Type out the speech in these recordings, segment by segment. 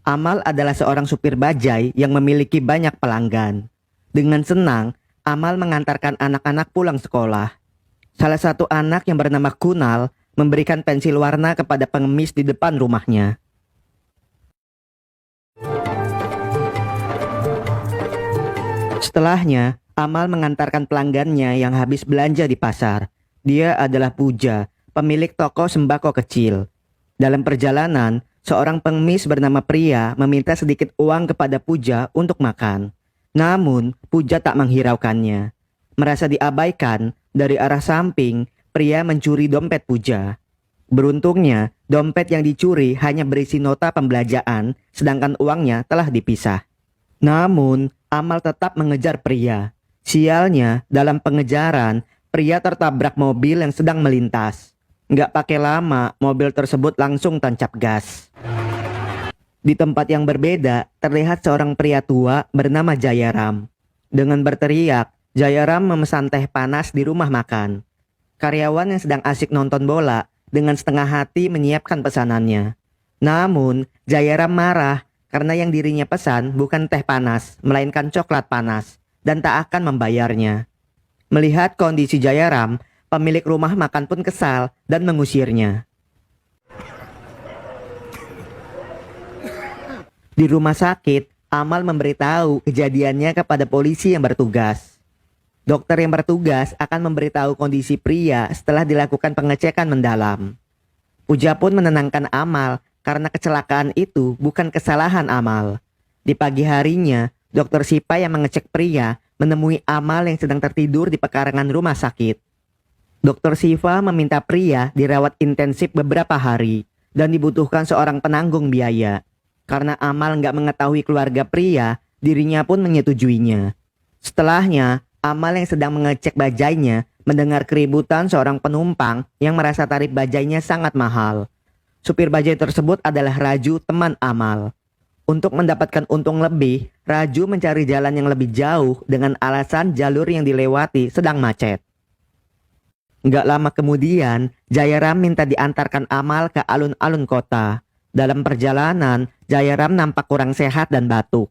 Amal adalah seorang supir bajai yang memiliki banyak pelanggan. Dengan senang, Amal mengantarkan anak-anak pulang sekolah. Salah satu anak yang bernama Kunal memberikan pensil warna kepada pengemis di depan rumahnya. Setelahnya, Amal mengantarkan pelanggannya yang habis belanja di pasar. Dia adalah Puja, pemilik toko sembako kecil. Dalam perjalanan, seorang pengemis bernama Pria meminta sedikit uang kepada Puja untuk makan. Namun, Puja tak menghiraukannya. Merasa diabaikan, dari arah samping, Pria mencuri dompet Puja. Beruntungnya, dompet yang dicuri hanya berisi nota pembelanjaan, sedangkan uangnya telah dipisah. Namun, Amal tetap mengejar Pria. Sialnya, dalam pengejaran, Pria tertabrak mobil yang sedang melintas. Nggak pakai lama, mobil tersebut langsung tancap gas. Di tempat yang berbeda, terlihat seorang pria tua bernama Jayaram. Dengan berteriak, Jayaram memesan teh panas di rumah makan. Karyawan yang sedang asik nonton bola dengan setengah hati menyiapkan pesanannya. Namun, Jayaram marah karena yang dirinya pesan bukan teh panas, melainkan coklat panas, dan tak akan membayarnya. Melihat kondisi Jayaram, pemilik rumah makan pun kesal dan mengusirnya. Di rumah sakit, Amal memberitahu kejadiannya kepada polisi yang bertugas. Dokter yang bertugas akan memberitahu kondisi Pria setelah dilakukan pengecekan mendalam. Puja pun menenangkan Amal karena kecelakaan itu bukan kesalahan Amal. Di pagi harinya, Dokter Sipa yang mengecek Pria menemui Amal yang sedang tertidur di pekarangan rumah sakit. Dokter Siva meminta Pria dirawat intensif beberapa hari dan dibutuhkan seorang penanggung biaya. Karena Amal nggak mengetahui keluarga Pria, dirinya pun menyetujuinya. Setelahnya, Amal yang sedang mengecek bajainya mendengar keributan seorang penumpang yang merasa tarif bajainya sangat mahal. Supir bajai tersebut adalah Raju, teman Amal. Untuk mendapatkan untung lebih, Raju mencari jalan yang lebih jauh dengan alasan jalur yang dilewati sedang macet. Nggak lama kemudian, Jayaram minta diantarkan Amal ke alun-alun kota. Dalam perjalanan, Jayaram nampak kurang sehat dan batuk.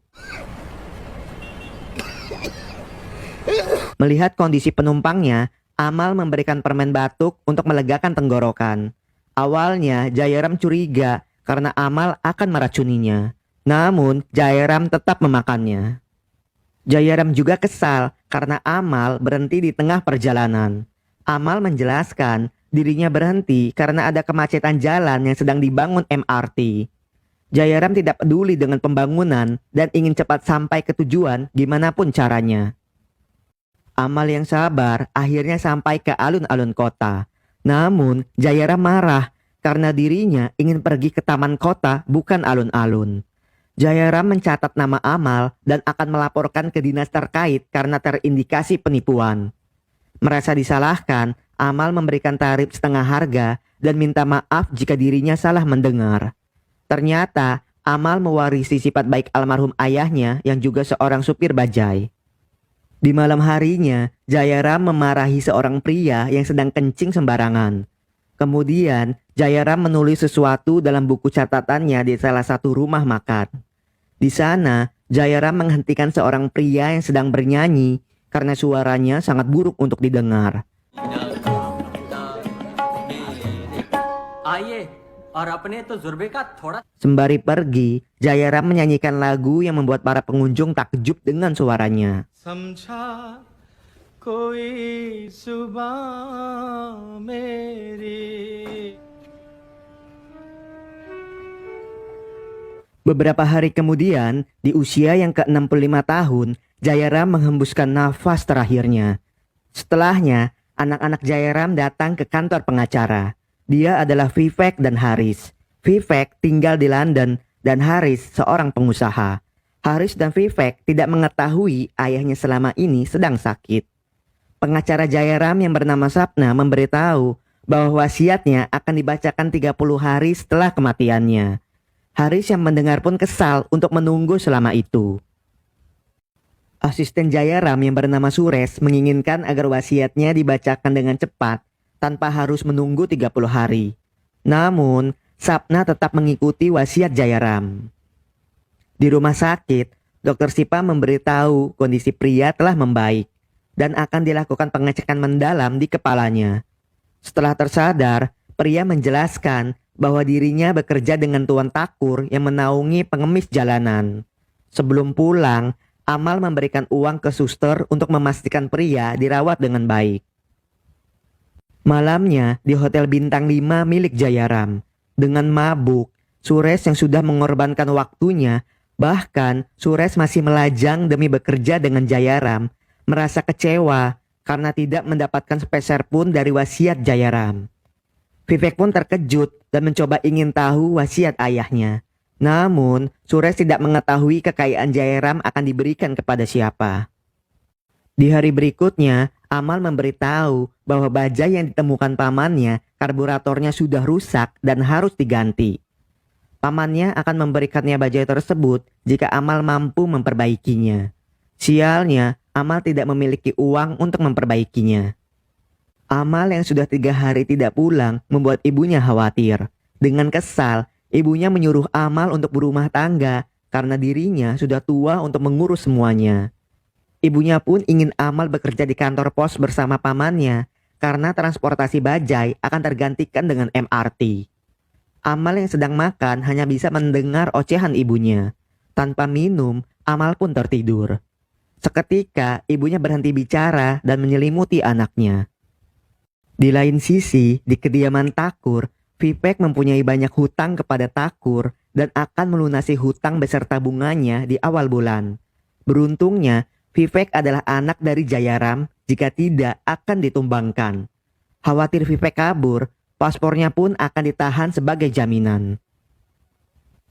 Melihat kondisi penumpangnya, Amal memberikan permen batuk untuk melegakan tenggorokan. Awalnya, Jayaram curiga karena Amal akan meracuninya. Namun, Jayaram tetap memakannya. Jayaram juga kesal karena Amal berhenti di tengah perjalanan. Amal menjelaskan dirinya berhenti karena ada kemacetan jalan yang sedang dibangun MRT. Jayaram tidak peduli dengan pembangunan dan ingin cepat sampai ke tujuan gimana pun caranya. Amal yang sabar akhirnya sampai ke alun-alun kota. Namun, Jayaram marah karena dirinya ingin pergi ke taman kota bukan alun-alun. Jayaram mencatat nama Amal dan akan melaporkan ke dinas terkait karena terindikasi penipuan. Merasa disalahkan, Amal memberikan tarif setengah harga dan minta maaf jika dirinya salah mendengar. Ternyata, Amal mewarisi sifat baik almarhum ayahnya yang juga seorang supir bajai. Di malam harinya, Jayaram memarahi seorang pria yang sedang kencing sembarangan. Kemudian, Jayaram menulis sesuatu dalam buku catatannya di salah satu rumah makan. Di sana, Jayaram menghentikan seorang pria yang sedang bernyanyi karena suaranya sangat buruk untuk didengar. Sembari pergi, Jayaram menyanyikan lagu yang membuat para pengunjung takjub dengan suaranya. Beberapa hari kemudian, di usia yang ke-65 tahun, Jayaram menghembuskan nafas terakhirnya. Setelahnya, anak-anak Jayaram datang ke kantor pengacara. Dia adalah Vivek dan Haris. Vivek tinggal di London dan Haris seorang pengusaha. Haris dan Vivek tidak mengetahui ayahnya selama ini sedang sakit. Pengacara Jayaram yang bernama Sapna memberitahu bahwa wasiatnya akan dibacakan 30 hari setelah kematiannya. Haris yang mendengar pun kesal untuk menunggu selama itu. Asisten Jayaram yang bernama Suresh menginginkan agar wasiatnya dibacakan dengan cepat tanpa harus menunggu 30 hari. Namun, Sapna tetap mengikuti wasiat Jayaram. Di rumah sakit, Dokter Sipa memberitahu kondisi pria telah membaik dan akan dilakukan pengecekan mendalam di kepalanya. Setelah tersadar, pria menjelaskan bahwa dirinya bekerja dengan Tuan Takur yang menaungi pengemis jalanan. Sebelum pulang, Amal memberikan uang ke suster untuk memastikan pria dirawat dengan baik. Malamnya di Hotel Bintang 5 milik Jayaram, dengan mabuk, Suresh yang sudah mengorbankan waktunya, bahkan Suresh masih melajang demi bekerja dengan Jayaram, merasa kecewa karena tidak mendapatkan sepeser pun dari wasiat Jayaram. Vivek pun terkejut dan mencoba ingin tahu wasiat ayahnya. Namun, Suresh tidak mengetahui kekayaan Jayaram akan diberikan kepada siapa. Di hari berikutnya, Amal memberitahu bahwa bajai yang ditemukan pamannya, karburatornya sudah rusak dan harus diganti. Pamannya akan memberikannya bajai tersebut jika Amal mampu memperbaikinya. Sialnya, Amal tidak memiliki uang untuk memperbaikinya. Amal yang sudah 3 hari tidak pulang membuat ibunya khawatir. Dengan kesal, ibunya menyuruh Amal untuk berumah tangga karena dirinya sudah tua untuk mengurus semuanya. Ibunya pun ingin Amal bekerja di kantor pos bersama pamannya karena transportasi bajai akan tergantikan dengan MRT. Amal yang sedang makan hanya bisa mendengar ocehan ibunya. Tanpa minum, Amal pun tertidur. Seketika ibunya berhenti bicara dan menyelimuti anaknya. Di lain sisi, di kediaman Takur, Vivek mempunyai banyak hutang kepada Takur dan akan melunasi hutang beserta bunganya di awal bulan. Beruntungnya, Vivek adalah anak dari Jayaram, jika tidak akan ditumbangkan. Khawatir Vivek kabur, paspornya pun akan ditahan sebagai jaminan.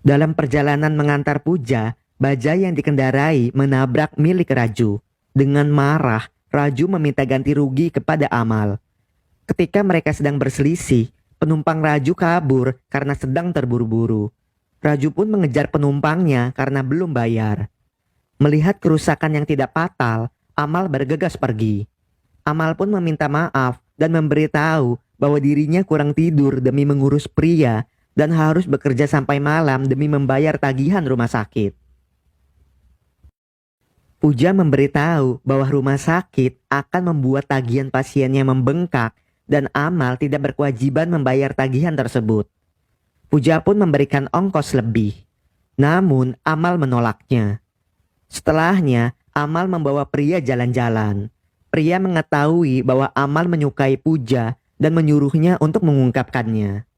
Dalam perjalanan mengantar Puja, bajai yang dikendarai menabrak milik Raju. Dengan marah, Raju meminta ganti rugi kepada Amal. Ketika mereka sedang berselisih, penumpang Raju kabur karena sedang terburu-buru. Raju pun mengejar penumpangnya karena belum bayar. Melihat kerusakan yang tidak fatal, Amal bergegas pergi. Amal pun meminta maaf dan memberitahu bahwa dirinya kurang tidur demi mengurus pria dan harus bekerja sampai malam demi membayar tagihan rumah sakit. Puja memberitahu bahwa rumah sakit akan membuat tagihan pasiennya membengkak dan Amal tidak berkewajiban membayar tagihan tersebut. Puja pun memberikan ongkos lebih. Namun Amal menolaknya. Setelahnya, Amal membawa pria jalan-jalan. Pria mengetahui bahwa Amal menyukai Puja dan menyuruhnya untuk mengungkapkannya.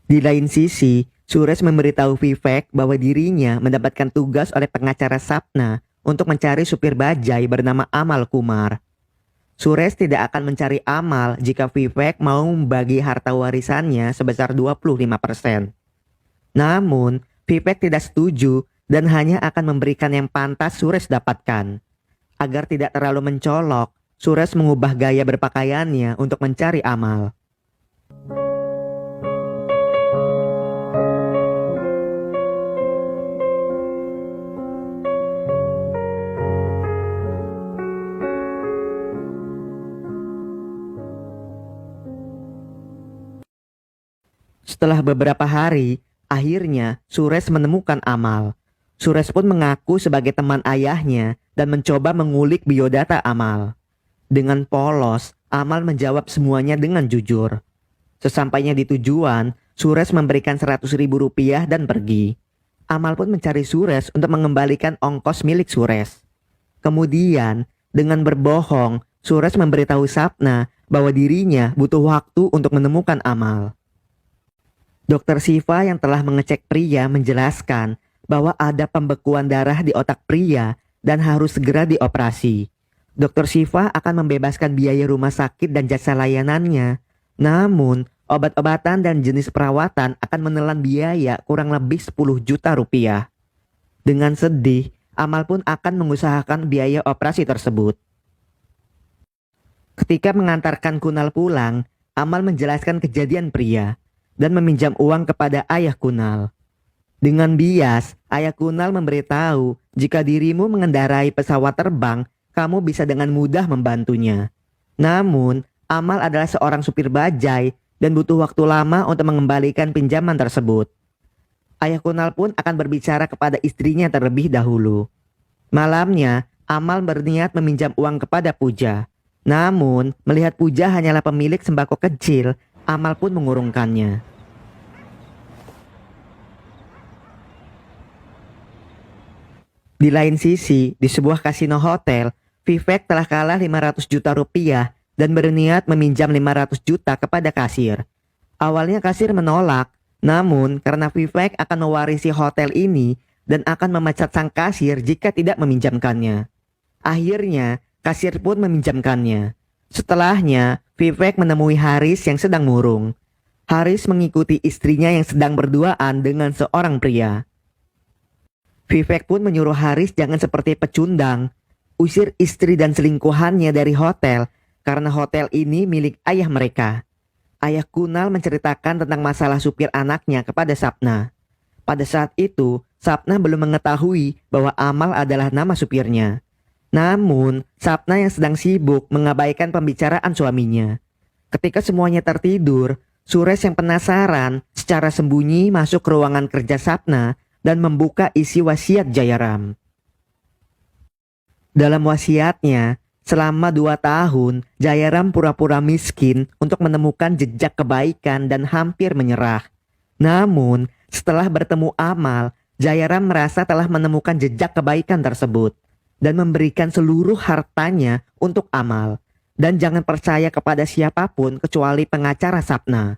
Di lain sisi, Suresh memberitahu Vivek bahwa dirinya mendapatkan tugas oleh pengacara Sapna untuk mencari supir bajai bernama Amal Kumar. Suresh tidak akan mencari Amal jika Vivek mau membagi harta warisannya sebesar 25%. Namun, Vivek tidak setuju dan hanya akan memberikan yang pantas Suresh dapatkan. Agar tidak terlalu mencolok, Suresh mengubah gaya berpakaiannya untuk mencari Amal. Setelah beberapa hari, akhirnya Suresh menemukan Amal. Suresh pun mengaku sebagai teman ayahnya dan mencoba mengulik biodata Amal. Dengan polos, Amal menjawab semuanya dengan jujur. Sesampainya di tujuan, Suresh memberikan 100.000 rupiah dan pergi. Amal pun mencari Suresh untuk mengembalikan ongkos milik Suresh. Kemudian, dengan berbohong, Suresh memberitahu Sapna bahwa dirinya butuh waktu untuk menemukan Amal. Dokter Siva yang telah mengecek pria menjelaskan bahwa ada pembekuan darah di otak pria dan harus segera dioperasi. Dokter Siva akan membebaskan biaya rumah sakit dan jasa layanannya. Namun, obat-obatan dan jenis perawatan akan menelan biaya kurang lebih 10 juta rupiah. Dengan sedih, Amal pun akan mengusahakan biaya operasi tersebut. Ketika mengantarkan Kunal pulang, Amal menjelaskan kejadian pria dan meminjam uang kepada ayah Kunal. Dengan bias, ayah Kunal memberitahu jika dirimu mengendarai pesawat terbang, kamu bisa dengan mudah membantunya. Namun, Amal adalah seorang supir bajai dan butuh waktu lama untuk mengembalikan pinjaman tersebut. Ayah Kunal pun akan berbicara kepada istrinya terlebih dahulu. Malamnya, Amal berniat meminjam uang kepada Puja. Namun, melihat Puja hanyalah pemilik sembako kecil, Amal pun mengurungkannya. Di lain sisi, di sebuah kasino hotel, Vivek telah kalah 500 juta rupiah dan berniat meminjam 500 juta kepada kasir. Awalnya kasir menolak, namun karena Vivek akan mewarisi hotel ini dan akan memecat sang kasir jika tidak meminjamkannya. Akhirnya, kasir pun meminjamkannya. Setelahnya, Vivek menemui Haris yang sedang murung. Haris mengikuti istrinya yang sedang berduaan dengan seorang pria. Vivek pun menyuruh Haris jangan seperti pecundang, usir istri dan selingkuhannya dari hotel karena hotel ini milik ayah mereka. Ayah Kunal menceritakan tentang masalah supir anaknya kepada Sapna. Pada saat itu, Sapna belum mengetahui bahwa Amal adalah nama supirnya. Namun, Sapna yang sedang sibuk mengabaikan pembicaraan suaminya. Ketika semuanya tertidur, Sures yang penasaran secara sembunyi masuk ke ruangan kerja Sapna dan membuka isi wasiat Jayaram. Dalam wasiatnya, selama 2 tahun, Jayaram pura-pura miskin untuk menemukan jejak kebaikan dan hampir menyerah. Namun, setelah bertemu Amal, Jayaram merasa telah menemukan jejak kebaikan tersebut dan memberikan seluruh hartanya untuk Amal. Dan jangan percaya kepada siapapun kecuali pengacara Sapna.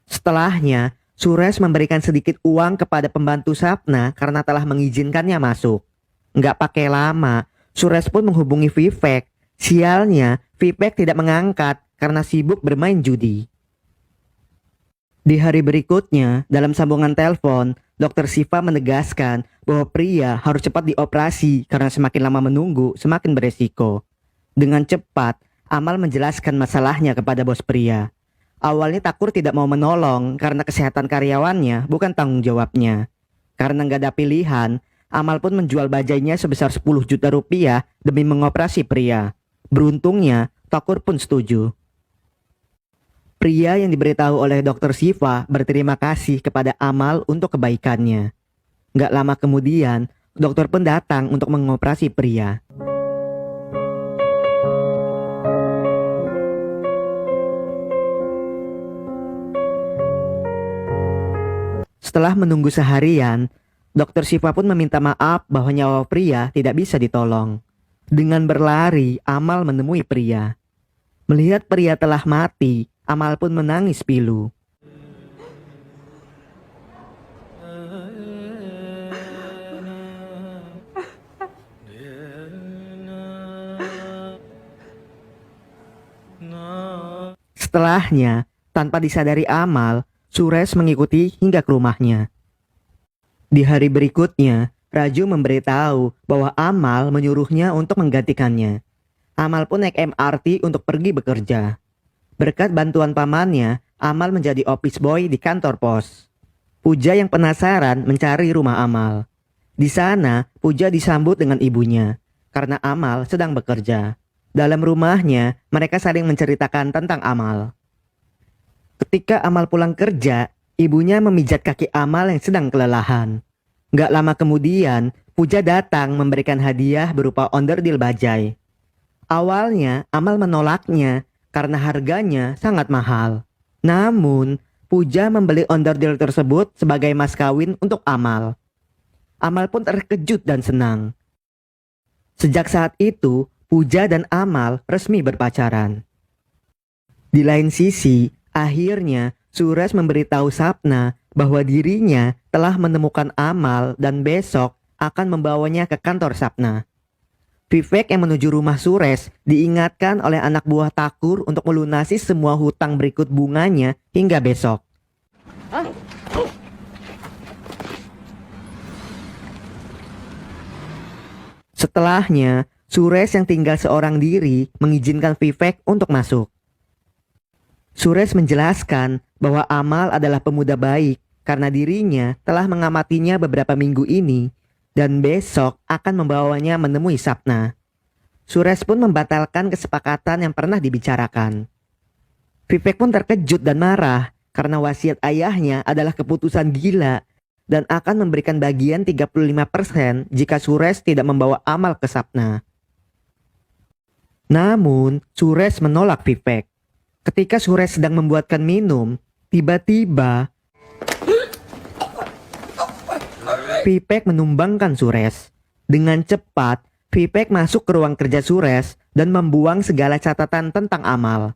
Setelahnya, Sures memberikan sedikit uang kepada pembantu Sapna karena telah mengizinkannya masuk. Nggak pakai lama, Sures pun menghubungi Vivek. Sialnya, Vivek tidak mengangkat karena sibuk bermain judi. Di hari berikutnya, dalam sambungan telepon, Dr. Siva menegaskan bahwa pria harus cepat dioperasi karena semakin lama menunggu, semakin beresiko. Dengan cepat, Amal menjelaskan masalahnya kepada bos pria. Awalnya Takur tidak mau menolong karena kesehatan karyawannya bukan tanggung jawabnya. Karena nggak ada pilihan, Amal pun menjual bajainya sebesar 10 juta rupiah demi mengoperasi pria. Beruntungnya, Takur pun setuju. Pria yang diberitahu oleh Dr. Siva berterima kasih kepada Amal untuk kebaikannya. Nggak lama kemudian, dokter pun datang untuk mengoperasi pria. Setelah menunggu seharian, Dr. Siva pun meminta maaf bahwa nyawa pria tidak bisa ditolong. Dengan berlari, Amal menemui pria. Melihat pria telah mati, Amal pun menangis pilu. Setelahnya, tanpa disadari Amal, Sures mengikuti hingga ke rumahnya. Di hari berikutnya, Raju memberitahu bahwa Amal menyuruhnya untuk menggantikannya. Amal pun naik MRT untuk pergi bekerja. Berkat bantuan pamannya, Amal menjadi office boy di kantor pos. Puja yang penasaran mencari rumah Amal. Di sana, Puja disambut dengan ibunya, karena Amal sedang bekerja. Dalam rumahnya, mereka saling menceritakan tentang Amal. Ketika Amal pulang kerja, ibunya memijat kaki Amal yang sedang kelelahan. Gak lama kemudian, Puja datang memberikan hadiah berupa onderdil bajai. Awalnya, Amal menolaknya karena harganya sangat mahal. Namun, Puja membeli onderdil tersebut sebagai mas kawin untuk Amal. Amal pun terkejut dan senang. Sejak saat itu, Puja dan Amal resmi berpacaran. Di lain sisi, akhirnya Sures memberitahu Sapna bahwa dirinya telah menemukan Amal dan besok akan membawanya ke kantor Sapna. Vivek yang menuju rumah Sures diingatkan oleh anak buah Takur untuk melunasi semua hutang berikut bunganya hingga besok. Setelahnya, Sures yang tinggal seorang diri mengizinkan Vivek untuk masuk. Sures menjelaskan bahwa Amal adalah pemuda baik karena dirinya telah mengamatinya beberapa minggu ini dan besok akan membawanya menemui Sapna. Sures pun membatalkan kesepakatan yang pernah dibicarakan. Vivek pun terkejut dan marah karena wasiat ayahnya adalah keputusan gila dan akan memberikan bagian 35% jika Suresh tidak membawa Amal ke Sapna. Namun, Suresh menolak Vivek. Ketika Suresh sedang membuatkan minum, tiba-tiba Vivek menumbangkan Suresh. Dengan cepat, Vivek masuk ke ruang kerja Suresh dan membuang segala catatan tentang Amal.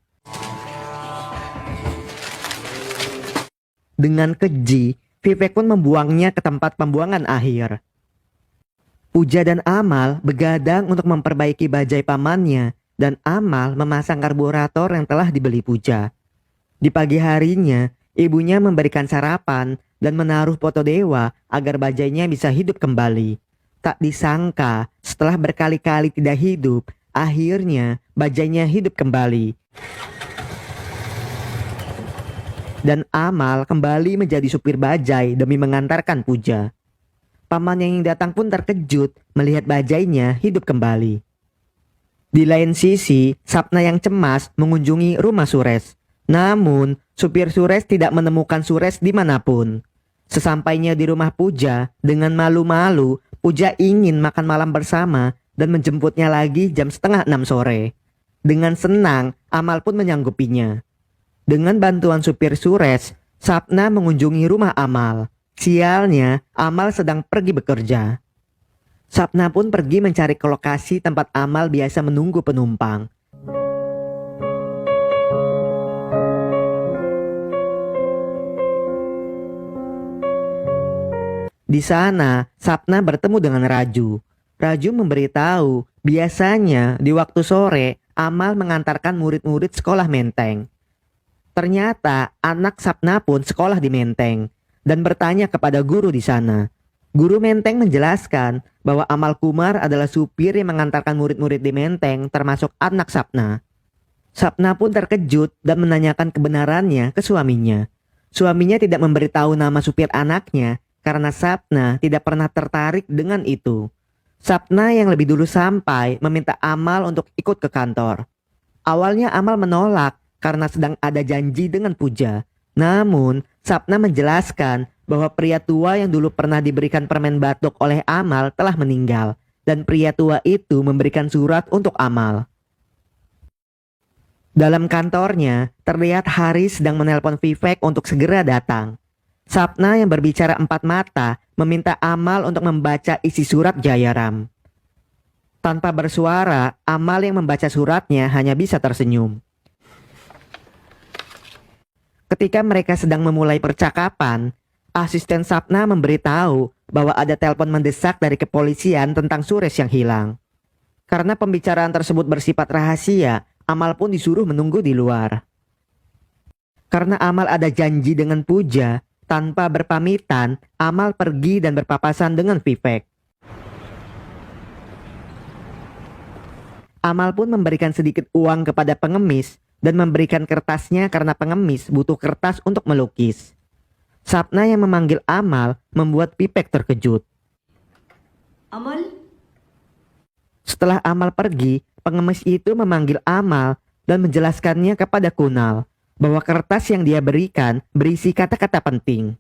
Dengan keji, Vivek pun membuangnya ke tempat pembuangan akhir. Puja dan Amal begadang untuk memperbaiki bajai pamannya, dan Amal memasang karburator yang telah dibeli Puja. Di pagi harinya, ibunya memberikan sarapan dan menaruh foto dewa agar bajainya bisa hidup kembali. Tak disangka, setelah berkali-kali tidak hidup, akhirnya bajainya hidup kembali. Dan Amal kembali menjadi supir bajai demi mengantarkan Puja. Paman yang datang pun terkejut melihat bajainya hidup kembali. Di lain sisi, Sapna yang cemas mengunjungi rumah Suresh. Namun, supir Suresh tidak menemukan Suresh dimanapun. Sesampainya di rumah Puja, dengan malu-malu, Puja ingin makan malam bersama dan menjemputnya lagi jam 5:30 sore. Dengan senang, Amal pun menyanggupinya. Dengan bantuan supir Suresh, Sapna mengunjungi rumah Amal. Sialnya, Amal sedang pergi bekerja. Sapna pun pergi mencari ke lokasi tempat Amal biasa menunggu penumpang. Di sana, Sapna bertemu dengan Raju. Raju memberitahu, biasanya di waktu sore, Amal mengantarkan murid-murid sekolah Menteng. Ternyata anak Sapna pun sekolah di Menteng dan bertanya kepada guru di sana. Guru Menteng menjelaskan bahwa Amal Kumar adalah supir yang mengantarkan murid-murid di Menteng termasuk anak Sapna. Sapna pun terkejut dan menanyakan kebenarannya ke suaminya. Suaminya tidak memberitahu nama supir anaknya karena Sapna tidak pernah tertarik dengan itu. Sapna yang lebih dulu sampai meminta Amal untuk ikut ke kantor. Awalnya Amal menolak karena sedang ada janji dengan Puja. Namun, Sapna menjelaskan bahwa pria tua yang dulu pernah diberikan permen batuk oleh Amal telah meninggal. Dan pria tua itu memberikan surat untuk Amal. Dalam kantornya, terlihat Haris sedang menelpon Vivek untuk segera datang. Sapna yang berbicara empat mata meminta Amal untuk membaca isi surat Jayaram. Tanpa bersuara, Amal yang membaca suratnya hanya bisa tersenyum. Ketika mereka sedang memulai percakapan, asisten Sapna memberitahu bahwa ada telepon mendesak dari kepolisian tentang Suresh yang hilang. Karena pembicaraan tersebut bersifat rahasia, Amal pun disuruh menunggu di luar. Karena Amal ada janji dengan Puja, tanpa berpamitan, Amal pergi dan berpapasan dengan Vivek. Amal pun memberikan sedikit uang kepada pengemis dan memberikan kertasnya karena pengemis butuh kertas untuk melukis. Sapna yang memanggil Amal membuat Vivek terkejut. Amal? Setelah Amal pergi, pengemis itu memanggil Amal dan menjelaskannya kepada Kunal bahwa kertas yang dia berikan berisi kata-kata penting.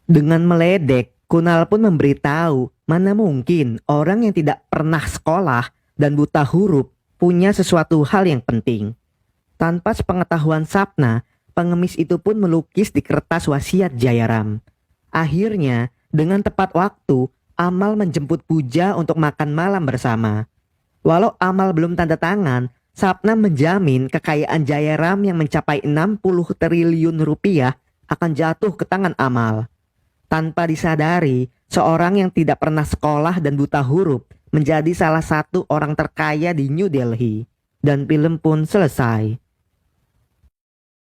Dengan meledek, Kunal pun memberitahu mana mungkin orang yang tidak pernah sekolah dan buta huruf punya sesuatu hal yang penting. Tanpa sepengetahuan Sapna, pengemis itu pun melukis di kertas wasiat Jayaram. Akhirnya, dengan tepat waktu, Amal menjemput Puja untuk makan malam bersama. Walau Amal belum tanda tangan, Sapna menjamin kekayaan Jayaram yang mencapai 60 triliun rupiah akan jatuh ke tangan Amal. Tanpa disadari, seorang yang tidak pernah sekolah dan buta huruf menjadi salah satu orang terkaya di New Delhi. Dan film pun selesai.